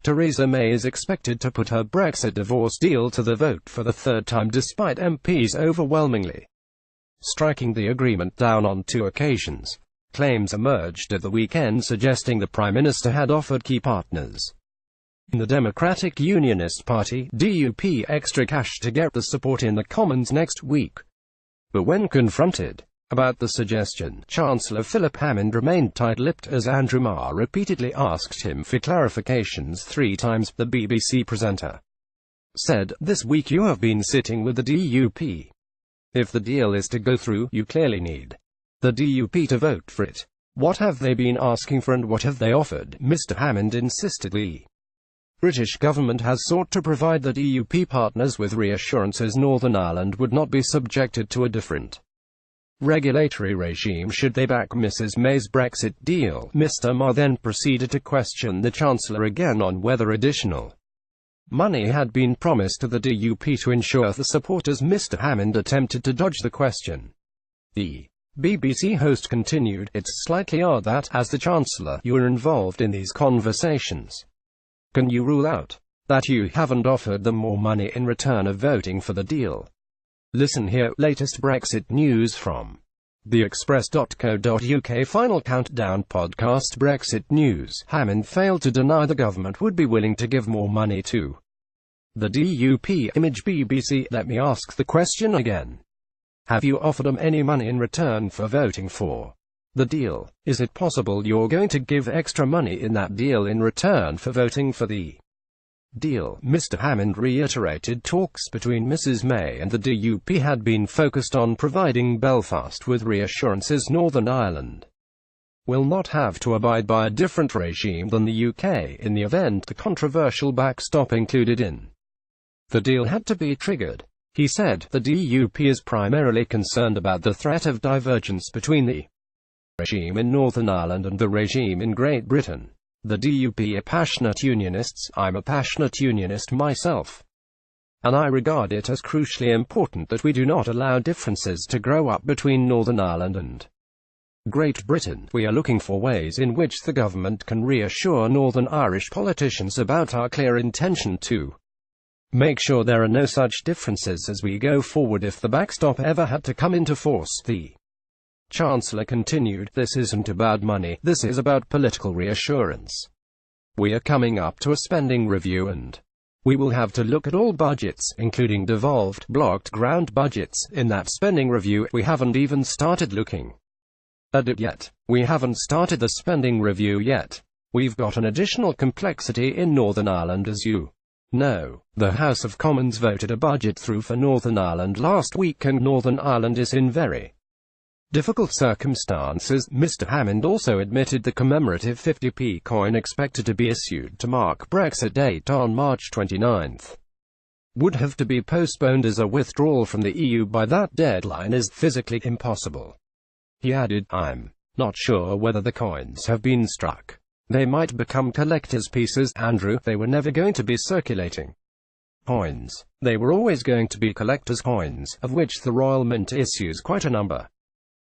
Theresa May is expected to put her Brexit divorce deal to the vote for the third time despite MPs overwhelmingly striking the agreement down on 2 occasions. Claims emerged at the weekend suggesting the Prime Minister had offered key partners in the Democratic Unionist Party (DUP) extra cash to get the support in the Commons next week. But when confronted about the suggestion, Chancellor Philip Hammond remained tight-lipped as Andrew Marr repeatedly asked him for clarifications 3 times. The BBC presenter said, "This week you have been sitting with the DUP. If the deal is to go through, you clearly need the DUP to vote for it. What have they been asking for and what have they offered?" Mr Hammond insisted the British government has sought to provide the DUP partners with reassurances Northern Ireland would not be subjected to a different regulatory regime should they back Mrs May's Brexit deal. Mr Marr then proceeded to question the Chancellor again on whether additional money had been promised to the DUP to ensure the support as Mr Hammond attempted to dodge the question. The BBC host continued, "It's slightly odd that, as the Chancellor, you were involved in these conversations. Can you rule out that you haven't offered them more money in return of voting for the deal?" Listen here. Latest Brexit news from theexpress.co.uk. Final countdown podcast. Brexit news. Hammond failed to deny the government would be willing to give more money to the DUP. Image BBC. Let me ask the question again. Have you offered them any money in return for voting for the deal? Is it possible you're going to give extra money in that deal in return for voting for the deal? Mr Hammond reiterated talks between Mrs May and the DUP had been focused on providing Belfast with reassurances Northern Ireland will not have to abide by a different regime than the UK in the event the controversial backstop included in the deal had to be triggered. He said, "The DUP is primarily concerned about the threat of divergence between the regime in Northern Ireland and the regime in Great Britain. The DUP are passionate unionists. I'm a passionate unionist myself. And I regard it as crucially important that we do not allow differences to grow up between Northern Ireland and Great Britain. We are looking for ways in which the government can reassure Northern Irish politicians about our clear intention to make sure there are no such differences as we go forward if the backstop ever had to come into force." The Chancellor continued, "This isn't about money, this is about political reassurance. We are coming up to a spending review and we will have to look at all budgets, including devolved, blocked ground budgets, in that spending review. We haven't even started looking at it yet. We haven't started the spending review yet. We've got an additional complexity in Northern Ireland as you know. The House of Commons voted a budget through for Northern Ireland last week and Northern Ireland is in very difficult circumstances." Mr Hammond also admitted the commemorative 50p coin expected to be issued to mark Brexit date on March 29 would have to be postponed as a withdrawal from the EU by that deadline is physically impossible. He added, "I'm not sure whether the coins have been struck. They might become collector's pieces, Andrew. They were never going to be circulating coins. They were always going to be collector's coins, of which the Royal Mint issues quite a number."